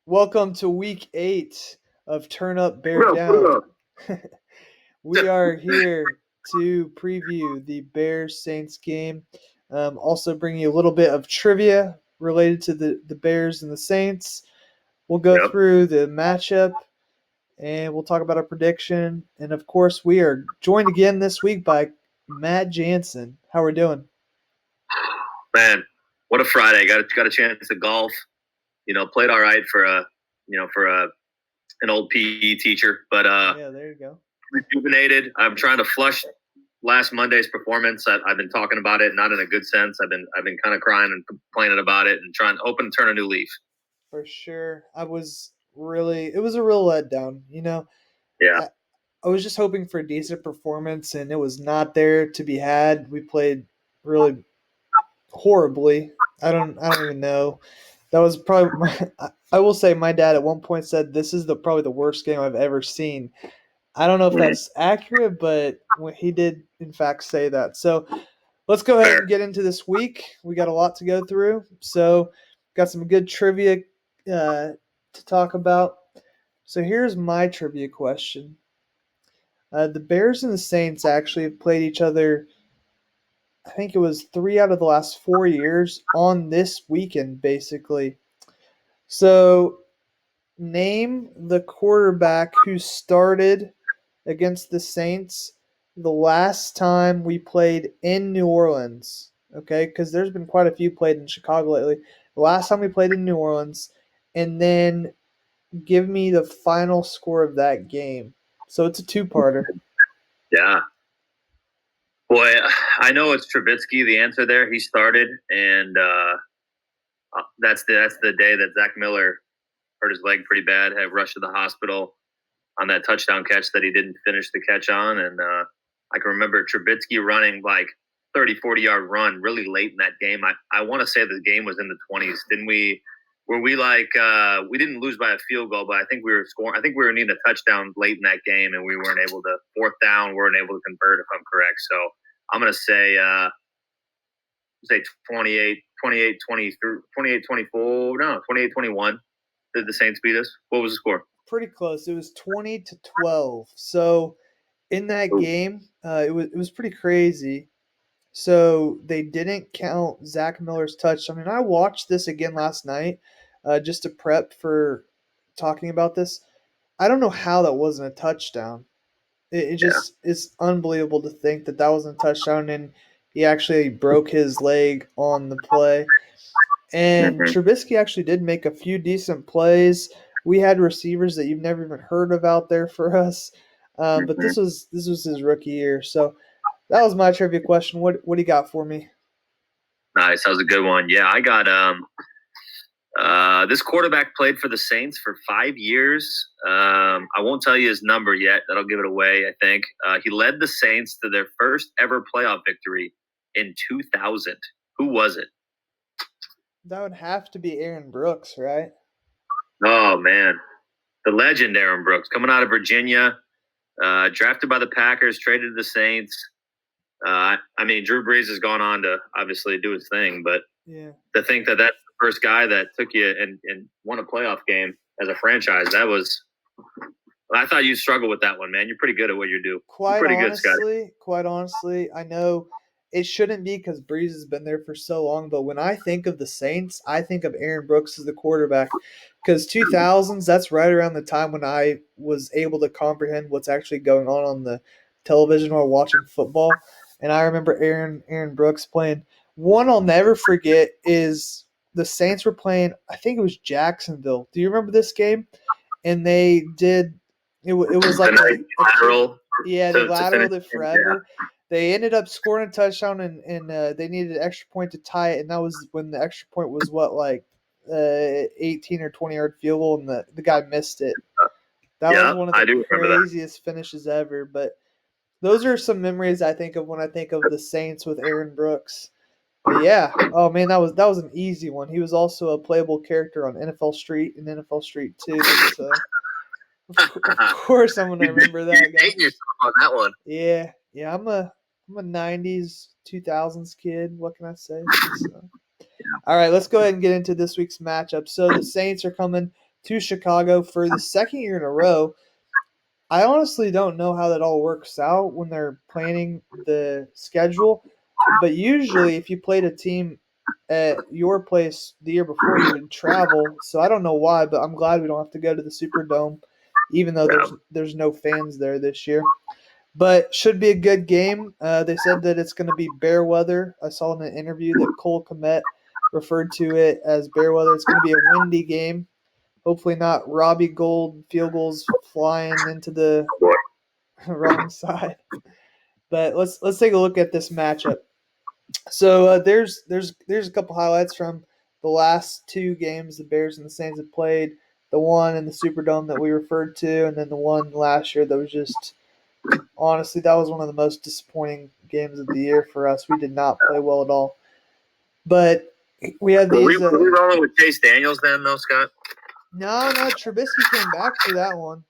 Welcome to week 8 of Turn Up What up? What Beardown. up? We are here to preview the Bears Saints game. Also, bring you a little bit of trivia related to the Bears and the Saints. We'll go Yep. through the matchup and we'll talk about our prediction. And of course, we are joined again this week by Matt Jansen. How are we doing? Man, what a Friday. Got a chance to golf. Played all right for an old PE teacher, but Yeah, there you go. rejuvenated. I'm trying to flush last Monday's performance. I've been talking about it, not in a good sense. I've been kind of crying and complaining about it, and trying hoping to turn a new leaf. For sure. It was a real letdown. Yeah. I, I was just hoping for a decent performance, and it was not there to be had. We played really horribly. I don't even know. That was probably I will say my dad at one point said this is probably the worst game I've ever seen. I don't know if Mhm. that's accurate, but he did in fact say that. So let's go ahead and Fair. get into this week. We got a lot to go through. So got some good trivia to talk about. So here's my trivia question. The Bears and the Saints actually have played each other. I think it was 3 out of the last 4 years on this weekend, basically. So, name the quarterback who started against the Saints the last time we played in New Orleans. Okay, because there's been quite a few played in Chicago lately. The last time we played in New Orleans, and then give me the final score of that game. So it's a two-parter. Yeah. Boy, I know it's Trubisky. The answer there, he started, and that's the day that Zach Miller hurt his leg pretty bad, had rushed to the hospital on that touchdown catch that he didn't finish the catch on. And I can remember Trubisky running like 30, 40-yard run really late in that game. I want to say the game was in the 20s. Didn't we? Were we like, we didn't lose by a field goal, but I think we were scoring. I think we were needing a touchdown late in that game, and we weren't able to, fourth down, weren't able to convert, if I'm correct. So I'm going to say 28, 23, 28, 24, no, 28, 21. Did the Saints beat us? What was the score? Pretty close. It was 20-12. So in that Ooh, game, it was pretty crazy. So they didn't count Zach Miller's touch. I mean, I watched this again last night, just to prep for talking about this. I don't know how that wasn't a touchdown. It yeah. just is unbelievable to think that that wasn't a touchdown, and he actually broke his leg on the play. And Mm-hmm. Trubisky actually did make a few decent plays. We had receivers that you've never even heard of out there for us, but Mm-hmm. this was his rookie year. So that was my trivia question. What do you got for me? Nice. That was a good one. Yeah, I got this quarterback played for the Saints for 5 years. I won't tell you his number yet. That'll give it away, I think. He led the Saints to their first ever playoff victory in 2000. Who was it? That would have to be Aaron Brooks, right? Oh, man. The legend, Aaron Brooks, coming out of Virginia, drafted by the Packers, traded to the Saints. I mean, Drew Brees has gone on to obviously do his thing, but Yeah. to think that that's the first guy that took you and won a playoff game as a franchise, that was. I thought you'd struggle with that one, man. You're pretty good at what you do. You're Quite pretty good, Scott. honestly, quite honestly, I know it shouldn't be because Breeze has been there for so long, but when I think of the Saints, I think of Aaron Brooks as the quarterback. Because 2000s, that's right around the time when I was able to comprehend what's actually going on the television while watching football. And I remember Aaron Brooks playing. One I'll never forget is the Saints were playing, I think it was Jacksonville. Do you remember this game? And they did it was The like nice a kick. lateral Yeah, they to finish. lateraled it Yeah. forever. They ended up scoring a touchdown, and they needed an extra point to tie it. And that was when the extra point was what, like 18 or 20-yard field goal, and the guy missed it. That was Yeah, one of I the do remember that. craziest finishes ever. But those are some memories I think of when I think of the Saints with Aaron Brooks. But yeah, oh man, that was an easy one. He was also a playable character on NFL Street and NFL Street 2. So of course I'm gonna remember You're that guy. dating yourself on that one. Yeah. I'm a '90s, 2000s kid. What can I say? So, all right, let's go ahead and get into this week's matchup. So the Saints are coming to Chicago for the second year in a row. I honestly don't know how that all works out when they're planning the schedule, but usually if you played a team at your place the year before, you would travel. So I don't know why, but I'm glad we don't have to go to the Superdome, even though Yeah. there's no fans there this year. But should be a good game. They said that it's going to be bear weather. I saw in an interview that Cole Komet referred to it as bear weather. It's going to be a windy game. Hopefully not Robbie Gold field goals flying into the wrong side. But let's take a look at this matchup. So there's a couple highlights from the last two games the Bears and the Saints have played. The one in the Superdome that we referred to, and then the one last year that was just honestly that was one of the most disappointing games of the year for us. We did not play well at all. But we have Were we, these. were we rolling with Chase Daniels then, though, Scott? No, Trubisky came back for that one.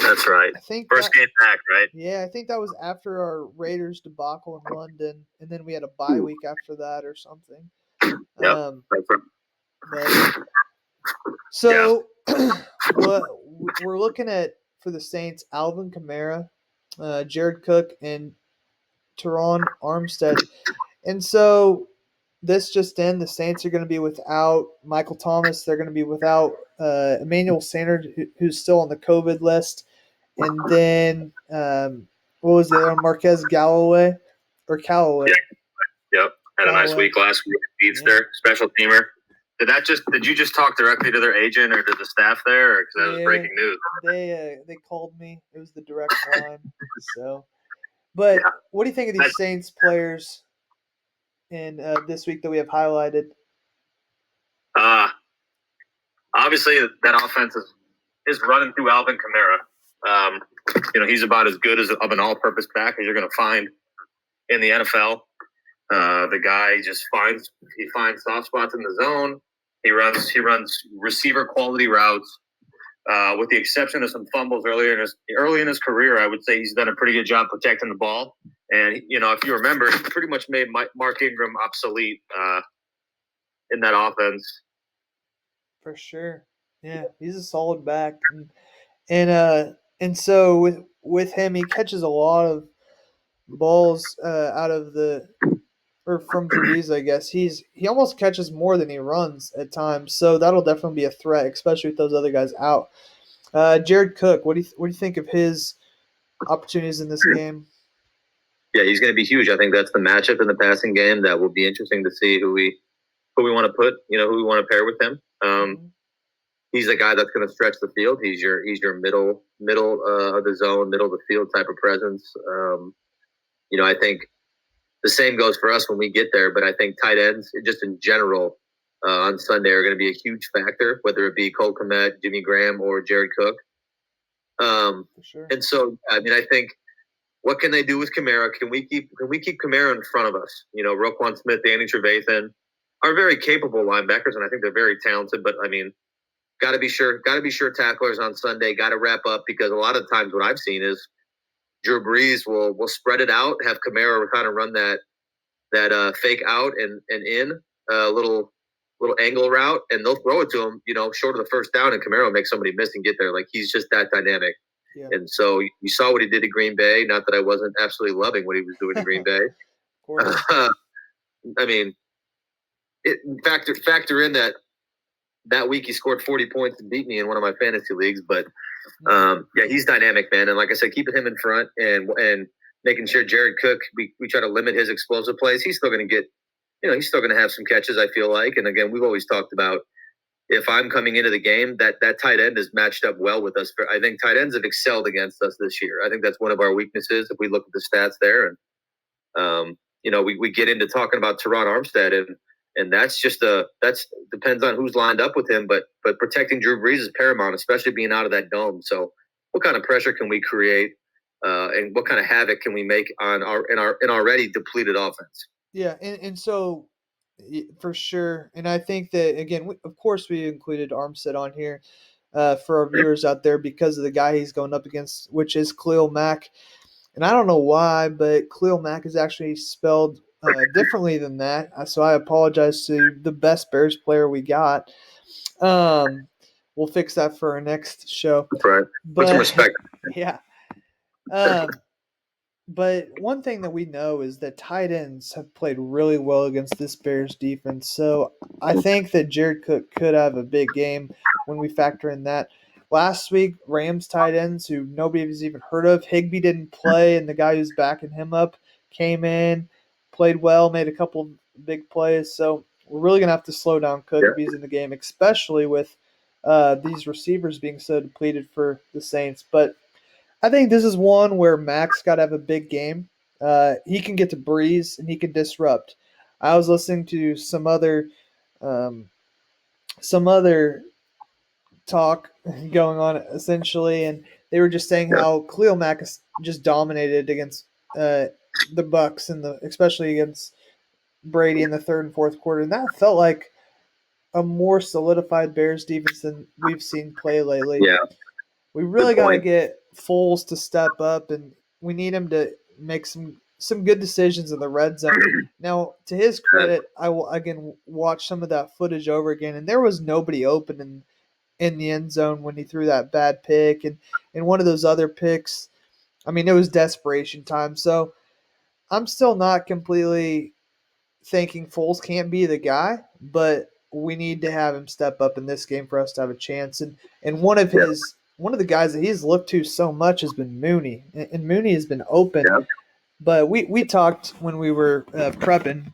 That's right. I think First game back, right? Yeah, I think that was after our Raiders debacle in London, and then we had a bye week after that or something. Yep. That's right. But so what we're looking at for the Saints: Alvin Kamara, Jared Cook, and Teron Armstead. And so this just in, the Saints are going to be without Michael Thomas. They're going to be without Emmanuel Sanders, who's still on the COVID list. And then what was the other one? Marquez Galloway or Callaway? Yeah. Yep. Had a nice week last week. Beatster, special teamer. Did you just talk directly to their agent or to the staff there? Because that was breaking news. They called me. It was the direct line. So, but what do you think of these Saints players in this week that we have highlighted? Obviously, that offense is running through Alvin Kamara. He's about as good as of an all-purpose back as you're going to find in the NFL. The guy just finds soft spots in the zone. He runs receiver quality routes. With the exception of some fumbles early in his career, I would say he's done a pretty good job protecting the ball. And if you remember, he pretty much made Mark Ingram obsolete in that offense. For sure, yeah, he's a solid back, and so with him, he catches a lot of balls out of from Drew Brees, I guess. He almost catches more than he runs at times, so that'll definitely be a threat, especially with those other guys out. Jared Cook, what do you think of his opportunities in this game? Yeah, he's going to be huge. I think that's the matchup in the passing game that will be interesting to see who we want to put, who we want to pair with him. He's the guy that's going to stretch the field. He's your middle of the zone, middle of the field type of presence. I think the same goes for us when we get there, but I think tight ends, just in general, on Sunday are going to be a huge factor, whether it be Cole Kmet, Jimmy Graham, or Jared Cook. For sure. And so, I think what can they do with Kamara? Can we keep Kamara in front of us? Roquan Smith, Danny Trevathan are very capable linebackers, and I think they're very talented. But got to be sure tacklers on Sunday. Got to wrap up, because a lot of times what I've seen is Drew Brees will spread it out, have Kamara kind of run that fake out and in little angle route, and they'll throw it to him, short of the first down, and Kamara will make somebody miss and get there. Like, he's just that dynamic. Yeah. And so you saw what he did to Green Bay. Not that I wasn't absolutely loving what he was doing to Green Bay. Factor in that week he scored 40 points and beat me in one of my fantasy leagues. But he's dynamic, man. And like I said, keeping him in front and making sure Jared Cook, we try to limit his explosive plays. He's still going to get, he's still going to have some catches, I feel like. And again, we've always talked about, if I'm coming into the game, that tight end is matched up well with us. I think tight ends have excelled against us this year. I think that's one of our weaknesses if we look at the stats there. And, we get into talking about Teron Armstead, and that's depends on who's lined up with him. But protecting Drew Brees is paramount, especially being out of that dome. So what kind of pressure can we create, and what kind of havoc can we make on our already depleted offense? Yeah, and so for sure, and I think that again, of course, we included Armstead on here for our viewers out there because of the guy he's going up against, which is Khalil Mack. And I don't know why, but Khalil Mack is actually spelled differently than that. So I apologize to the best Bears player we got. we'll fix that for our next show. That's right. Put some But respect. yeah, um, but one thing that we know is that tight ends have played really well against this Bears defense. So I think that Jared Cook could have a big game when we factor in that. Last week, Rams tight ends who nobody has even heard of, Higbee didn't play, and the guy who's backing him up came in, played well, made a couple big plays. So we're really gonna have to slow down Cook Yeah, if he's in the game, especially with these receivers being so depleted for the Saints. But I think this is one where Max got to have a big game. He can get to Breeze and he can disrupt. I was listening to um, some other talk going on essentially, and they were just saying yeah, how Khalil Mack is just dominated against uh, the Bucks and especially against Brady in the third and fourth quarter, and that felt like a more solidified Bears defense than we've seen play lately. yeah. We Good really got to point. get Foles to step up, and we need him to make some good decisions in the red zone. Now, to his credit, I will again watch some of that footage over again, and there was nobody open in the end zone when he threw that bad pick, and one of those other picks. I mean, it was desperation time. So I'm still not completely thinking Foles can't be the guy, but we need to have him step up in this game for us to have a chance. And Yeah, one of the guys that he's looked to so much has been Mooney, and Mooney has been open. yeah. But we talked when we were prepping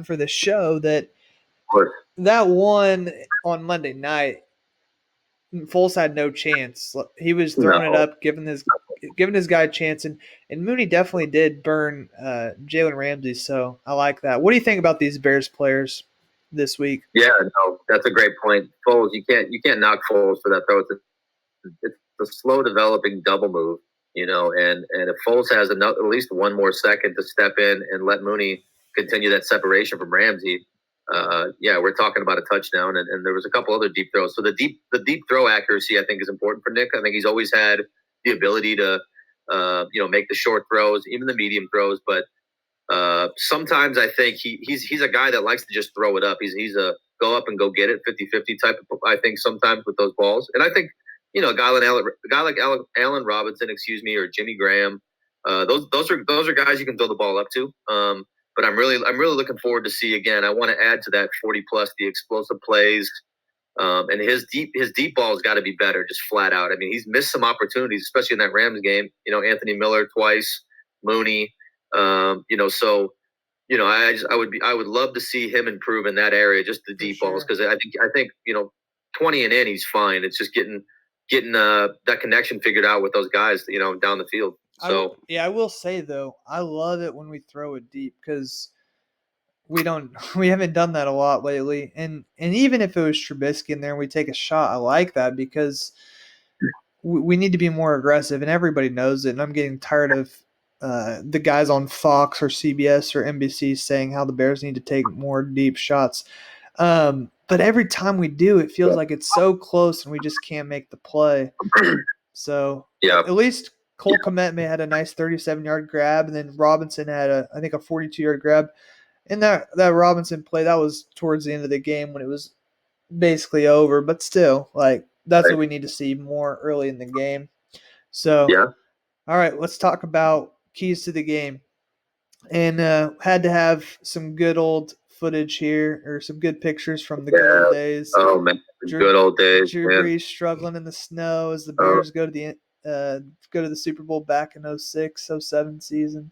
for the show that Of course. that one on Monday night, Foles had no chance. He was throwing it No. up, giving his guy a chance, and Mooney definitely did burn Jalen Ramsey. So I like that. What do you think about these Bears players this week? Yeah, no, that's a great point. Foles, you can't knock Foles for that throw. It's a slow developing double move, and if Foles has at least one more second to step in and let Mooney continue that separation from Ramsey, yeah, we're talking about a touchdown. And there was a couple other deep throws. So the deep throw accuracy I think is important for Nick. I think he's always had the ability to make the short throws, even the medium throws, but sometimes I think he's a guy that likes to just throw it up. He's a go up and go get it 50-50 type of, I think, sometimes with those balls. And I think, a guy like Allen Robinson, or Jimmy Graham, those are guys you can throw the ball up to. But I'm really looking forward to see again. I want to add to that 40 plus the explosive plays. And his deep ball's got to be better, just flat out. I mean, he's missed some opportunities, especially in that Rams game. Anthony Miller twice, Mooney. So I would love to see him improve in that area, just the For deep balls, sure. because I think 20 and in he's fine. It's just getting that connection figured out with those guys, down the field. So I will say though, I love it when we throw it deep because we don't we haven't done that a lot lately. And even if it was Trubisky in there and we take a shot, I like that because we need to be more aggressive, and everybody knows it. And I'm getting tired of the guys on Fox or CBS or NBC saying how the Bears need to take more deep shots. But every time we do, it feels yeah, like it's so close, and we just can't make the play. So yeah, at least Cole Kmet may had a nice 37-yard grab, and then Robinson had I think a 42-yard grab. And that Robinson play that was towards the end of the game when it was basically over, but still, like that's right, what we need to see more early in the game. So, yeah, all right, let's talk about keys to the game. And had to have some good old footage here, or some good pictures from the good yeah. old days. Oh man, Drew good old days, Drew man. Brees struggling in the snow as the Oh, Bears go to the Super Bowl back in 06, 07 season.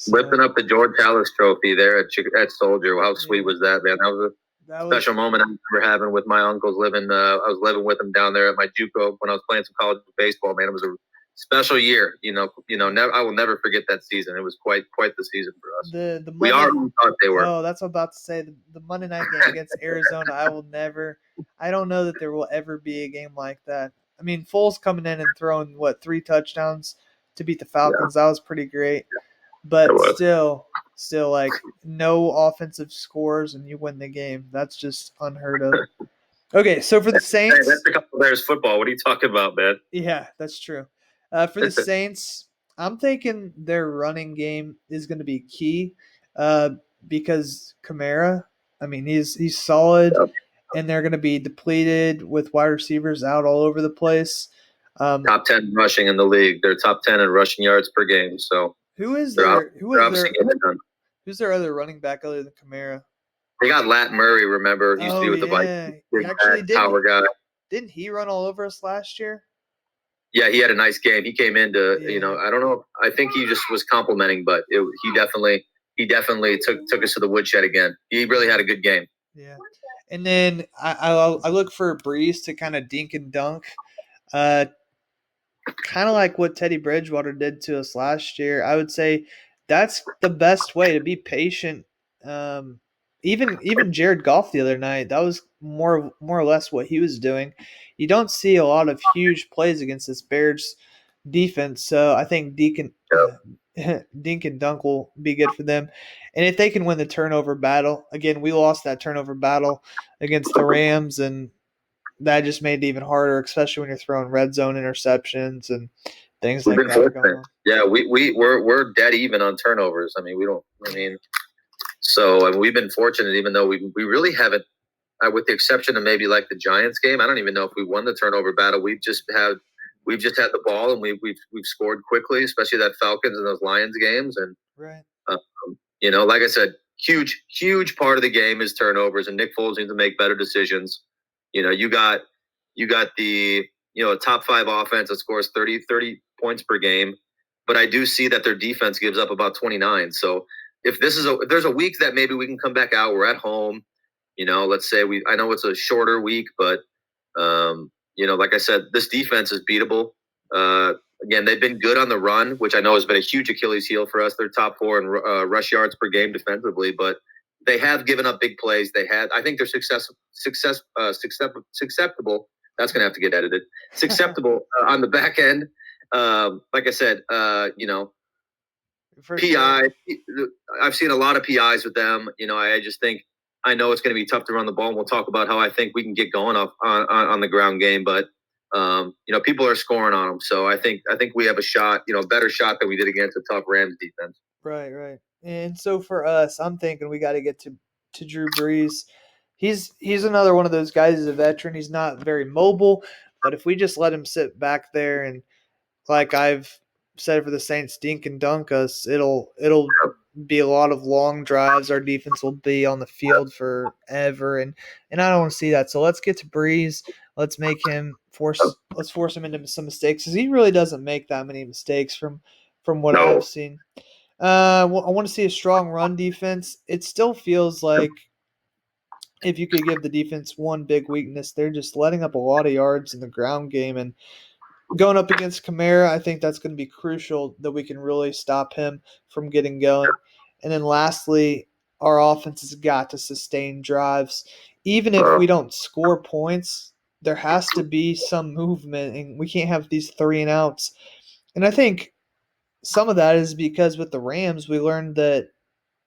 lifting So up the George Hallis Trophy there at Soldier. How sweet yeah, was that, man? That was a that special was moment I remember having with my uncles living. I was living with them down there at my JUCO when I was playing some college baseball. Man, it was a special year. I will never forget that season. It was quite the season for us. the We are Monday. who we thought they were. Oh, that's what I'm about to say. The Monday night game against Arizona, I will never. I don't know that there will ever be a game like that. I mean, Foles coming in and throwing what 3 touchdowns to beat the Yeah, Falcons. That was pretty great. it But was. still, like no offensive scores and you win the game. That's just unheard of. Okay, so for the Hey, that's Saints, a couple of Bears football. What are you talking about, man? yeah, that's true. For the Saints, I'm thinking their running game is going to be key uh, because Kamara, I mean, he's solid. Yep. and they're going to be depleted with wide receivers out all over the place. Top 10 rushing in the league. They're top 10 in rushing yards per game. So who is they're, their who they're is obviously their getting it done. who's their other running back other than Kamara? They got Lat Murray, remember? He used to be Oh with the yeah, Vikings. he Big actually bad power guy. didn't he run all over us last year? Yeah, he had a nice game. He came into, Yeah. I don't know. I think he just was complimenting, but he definitely took us to the woodshed again. He really had a good game. Yeah, and then I look for Breeze to kind of dink and dunk, kind of like what Teddy Bridgewater did to us last year. I would say that's the best way to be patient. Um, even Jared Goff the other night, that was more or less what he was doing. You don't see a lot of huge plays against this Bears defense, so I think Dink and Dunk will be good for them. And if they can win the turnover battle, again, we lost that turnover battle against the Rams, and that just made it even harder, especially when you're throwing red zone interceptions and things We've like been that are going fortunate. on. Yeah, we're dead even on turnovers. I mean, we don't. I mean, so we've been fortunate, even though we really haven't, with the exception of maybe like the Giants game. I don't even know if we won the turnover battle. We've just had the ball and we've scored quickly, especially that Falcons and those Lions games. And Right. like I said, huge part of the game is turnovers, and Nick Foles needs to make better decisions. You got the a top 5 offense that scores 30 points per game, but I do see that their defense gives up about 29. So if there's a week that maybe we can come back out, we're at home. Let's say I know it's a shorter week, but like I said, this defense is beatable. Again, they've been good on the run, which I know has been a huge Achilles heel for us. They're top 4 in rush yards per game defensively, but they have given up big plays. I think they're susceptible. That's going to have to get edited. Susceptible on the back end. Like I said, For PI. sure. I've seen a lot of PIs with them. I just think I know it's going to be tough to run the ball. And we'll talk about how I think we can get going off on the ground game, but people are scoring on them. So I think we have a shot, better shot than we did against a tough Rams defense. Right. And so for us, I'm thinking we got to get to Drew Brees. He's another one of those guys. He's a veteran. He's not very mobile, but if we just let him sit back there and, like I've said for the Saints, dink and dunk us, it'll be a lot of long drives. Our defense will be on the field forever, and I don't want to see that. So let's get to Breeze. Let's make him Let's force him into some mistakes, because he really doesn't make that many mistakes from what I've seen. I want to see a strong run defense. It still feels like, if you could give the defense one big weakness, they're just letting up a lot of yards in the ground game, and going up against Kamara, I think that's going to be crucial that we can really stop him from getting going. And then lastly, our offense has got to sustain drives. Even if we don't score points, there has to be some movement, and we can't have these 3 and outs. And I think some of that is because with the Rams, we learned that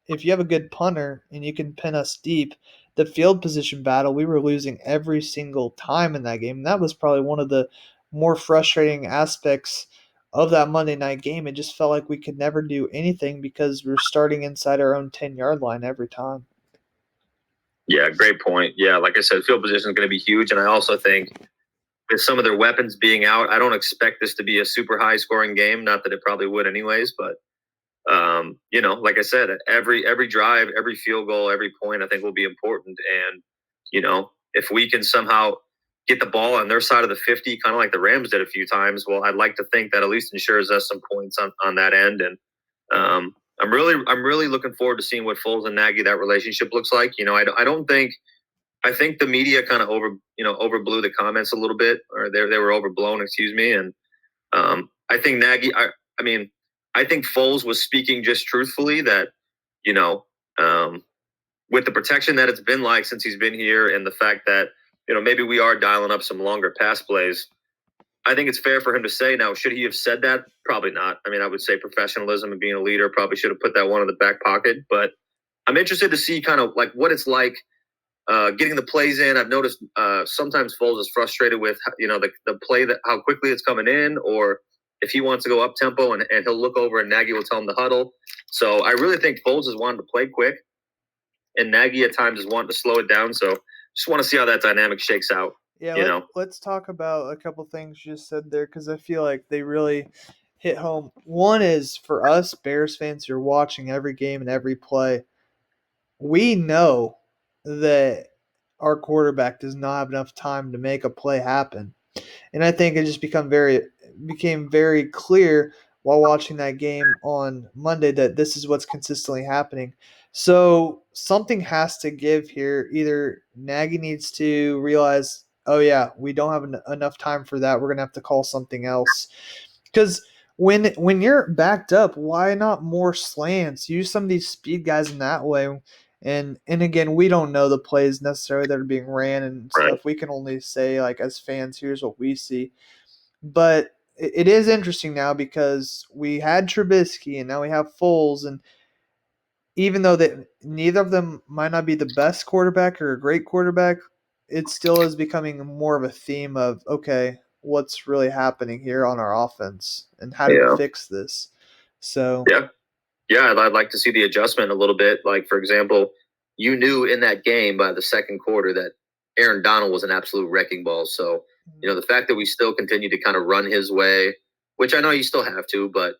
if you have a good punter and you can pin us deep, the field position battle, we were losing every single time in that game. And that was probably one of the more frustrating aspects of that Monday night game. It just felt like we could never do anything because we were starting inside our own 10-yard line every time. Yeah, great point. Yeah, like I said, field position is going to be huge. And I also think with some of their weapons being out, I don't expect this to be a super high scoring game. Not that it probably would anyways, but like I said, every drive, every field goal, every point, I think will be important. And, if we can somehow get the ball on their side of the 50, kind of like the Rams did a few times, well, I'd like to think that at least ensures us some points on that end. And I'm really looking forward to seeing what Foles and Nagy, that relationship looks like. I think the media kind of overblew the comments a little bit, or they were overblown, excuse me. And I think I think Foles was speaking just truthfully that, with the protection that it's been like since he's been here, and the fact that, maybe we are dialing up some longer pass plays. I think it's fair for him to say. Now, should he have said that? Probably not. I mean, I would say professionalism and being a leader, probably should have put that one in the back pocket. But I'm interested to see kind of like what it's like getting the plays in. I've noticed sometimes Foles is frustrated with, the play, that how quickly it's coming in, or if he wants to go up tempo, and he'll look over and Nagy will tell him to huddle. So I really think Foles is wanting to play quick, and Nagy at times is wanting to slow it down. So just want to see how that dynamic shakes out. Yeah, You know, let's talk about a couple things you just said there because I feel like they really hit home. One is for us Bears fans who are watching every game and every play. We know that our quarterback does not have enough time to make a play happen. And I think it just became very clear while watching that game on Monday that this is what's consistently happening. So something has to give here. Either Nagy needs to realize, oh yeah, we don't have enough time for that. We're gonna have to call something else. Because when you're backed up, why not more slants? Use some of these speed guys in that way. And again, we don't know the plays necessarily that are being ran and right? stuff. We can only say like as fans, here's what we see. But it is interesting now because we had Trubisky and now we have Foles, and even though that neither of them might not be the best quarterback or a great quarterback, it still is becoming more of a theme of okay, what's really happening here on our offense and how do we Yeah, fix this? So yeah, yeah. I'd like to see the adjustment a little bit. Like for example, you knew in that game by the second quarter that Aaron Donald was an absolute wrecking ball. So the fact that we still continue to kind of run his way, which I know you still have to, but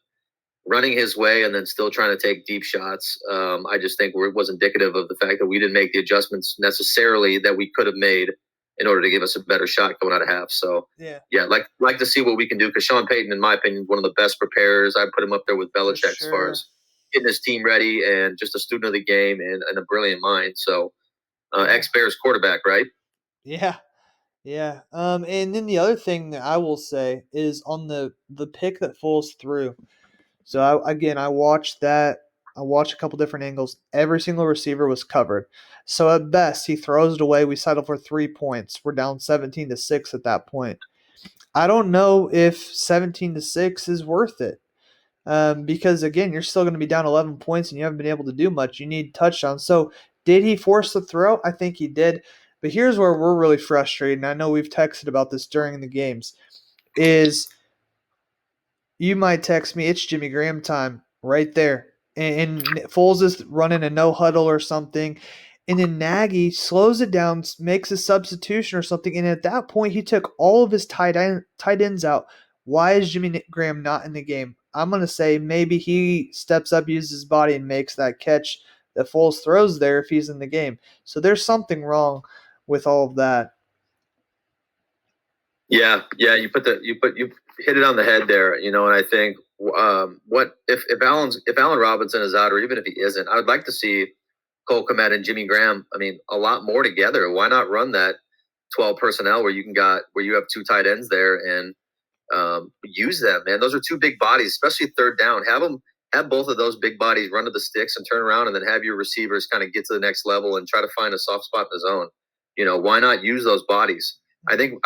running his way and then still trying to take deep shots. I just think it was indicative of the fact that we didn't make the adjustments necessarily that we could have made in order to give us a better shot going out of half. So yeah, yeah, like to see what we can do because Sean Payton, in my opinion, is one of the best preparers. I put him up there with for Belichick as far sure. as getting his team ready and just a student of the game and a brilliant mind. So Yeah. ex Bears quarterback, right? Yeah. Yeah. And then the other thing that I will say is on the pick that falls through. So I watched that. I watched a couple different angles. Every single receiver was covered. So at best, he throws it away. We settle for 3 points. We're down 17-6 at that point. I don't know if 17-6 is worth it. Because again, you're still going to be down 11 points and you haven't been able to do much. You need touchdowns. So, did he force the throw? I think he did. But here's where we're really frustrated, and I know we've texted about this during the games. Is you might text me, it's Jimmy Graham time right there. And Foles is running a no huddle or something. And then Nagy slows it down, makes a substitution or something. And at that point, he took all of his tight ends out. Why is Jimmy Graham not in the game? I'm going to say maybe he steps up, uses his body, and makes that catch that Foles throws there if he's in the game. So there's something wrong with all of that. Yeah, yeah. You hit it on the head there. And I think what if Allen Robinson is out or even if he isn't, I would like to see Cole Kmet and Jimmy Graham. I mean, a lot more together. Why not run that 12 personnel where you have two tight ends there and use them, man. Those are two big bodies, especially third down. Have both of those big bodies run to the sticks and turn around, and then have your receivers kind of get to the next level and try to find a soft spot in the zone. Why not use those bodies? I think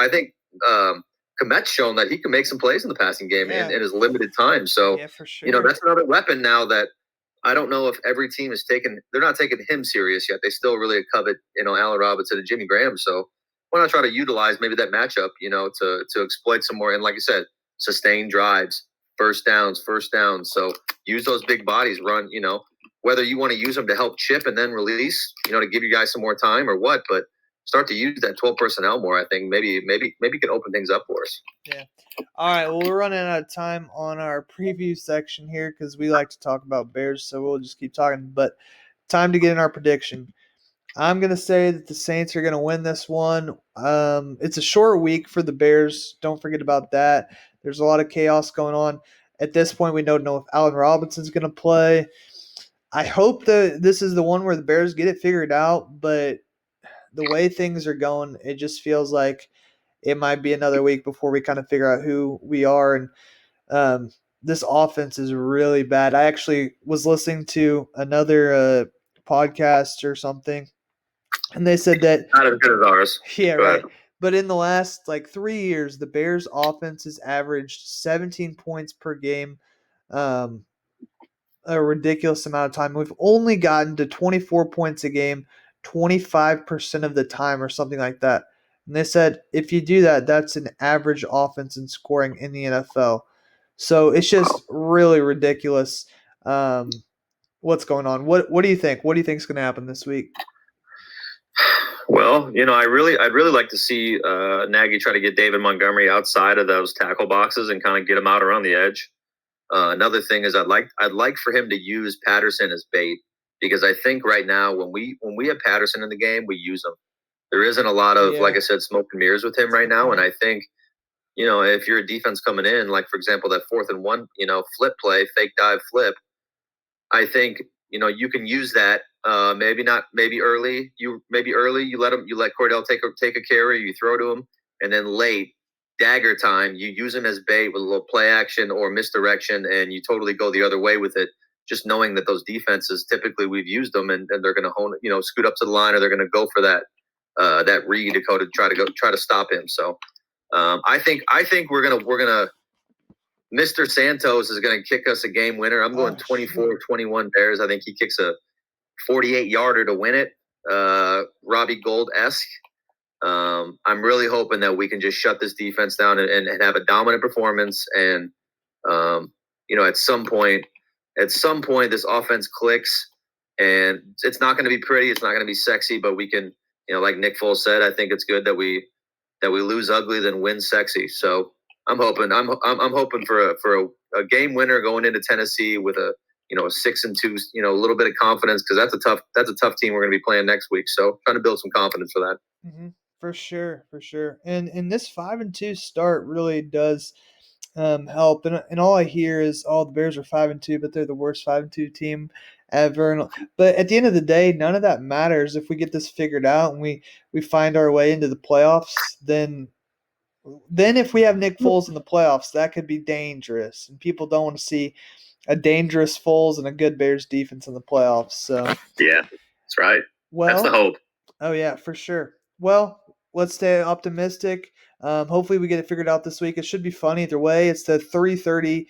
Komet's shown that he can make some plays in the passing game Yeah, in his limited time. So yeah, for sure. that's another weapon now that I don't know if every team is taking. They're not taking him serious yet. They still really covet Allen Robinson and Jimmy Graham. So why not try to utilize maybe that matchup, to exploit some more and like I said, sustain drives, first downs. So use those big bodies, run, whether you want to use them to help chip and then release, to give you guys some more time or what, but start to use that 12 personnel more. I think maybe it could open things up for us. Yeah. All right. Well, we're running out of time on our preview section here because we like to talk about Bears, so we'll just keep talking. But time to get in our prediction. I'm going to say that the Saints are going to win this one. It's a short week for the Bears. Don't forget about that. There's a lot of chaos going on. At this point, we don't know if Allen Robinson's going to play. I hope that this is the one where the Bears get it figured out, but the way things are going, it just feels like it might be another week before we kind of figure out who we are. And this offense is really bad. I actually was listening to another podcast or something, and they said that, Not as good as ours. yeah, Go ahead. right. But in the last like 3 years, the Bears' offense has averaged 17 points per game. Um, a ridiculous amount of time. We've only gotten to 24 points a game 25% of the time or something like that. And they said if you do that, that's an average offense in scoring in the NFL. So it's just really ridiculous what's going on. What do you think? What do you think is going to happen this week? Well, I'd really like to see Nagy try to get David Montgomery outside of those tackle boxes and kind of get him out around the edge. Another thing is I'd like for him to use Patterson as bait because I think right now when we have Patterson in the game, we use him. There isn't a lot of, like I said, smoke and mirrors with him right now, and I think if you're a defense coming in, like for example that 4th and 1, flip play, fake dive flip, I think you can use that. Maybe not. Maybe early. You let Cordell take a carry. You throw to him, and then late dagger time, you use him as bait with a little play action or misdirection, and you totally go the other way with it. Just knowing that those defenses typically we've used them, and they're going to scoot up to the line, or they're going to go for that read to try to stop him. So I think we're gonna Mr. Santos is going to kick us a game winner. I'm going 24-21 Bears. I think he kicks a 48-yarder to win it. Robbie Gould-esque. I'm really hoping that we can just shut this defense down and have a dominant performance. And, at some point, this offense clicks. And it's not going to be pretty. It's not going to be sexy. But we can, like Nick Foles said, I think it's good that we lose ugly than win sexy. So I'm hoping for a game winner going into Tennessee with a 6-2, a little bit of confidence because that's a tough team we're going to be playing next week. So trying to build some confidence for that. Mm-hmm. For sure, for sure. And this 5-2 start really does help. And all I hear is, oh, the Bears are 5-2, but they're the worst 5-2 team ever. But at the end of the day, none of that matters if we get this figured out and we find our way into the playoffs. Then if we have Nick Foles in the playoffs, that could be dangerous. And people don't want to see a dangerous Foles and a good Bears defense in the playoffs. So yeah, that's right. That's the hope. Oh yeah, for sure. Well, let's stay optimistic. Hopefully we get it figured out this week. It should be fun either way. It's the 3:30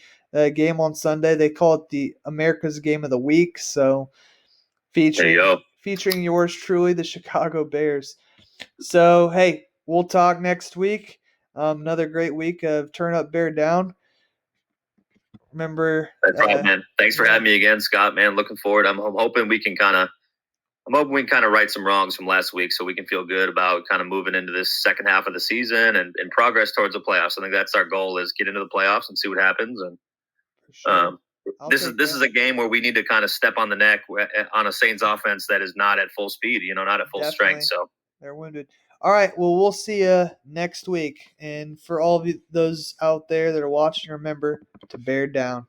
game on Sunday. They call it the America's Game of the Week. So featuring yours truly, the Chicago Bears. So hey, we'll talk next week. Another great week of Turn Up Beardown. Remember, that's right, man. Thanks for having me again, Scott. Man, looking forward. I'm hoping we can kind of right some wrongs from last week so we can feel good about kind of moving into this second half of the season and progress towards the playoffs. I think that's our goal, is get into the playoffs and see what happens. And this is a game where we need to kind of step on the neck on a Saints offense that is not at full speed, not at full strength. So they're wounded. All right, well, we'll see you next week. And for all of you, those out there that are watching, remember to bear down.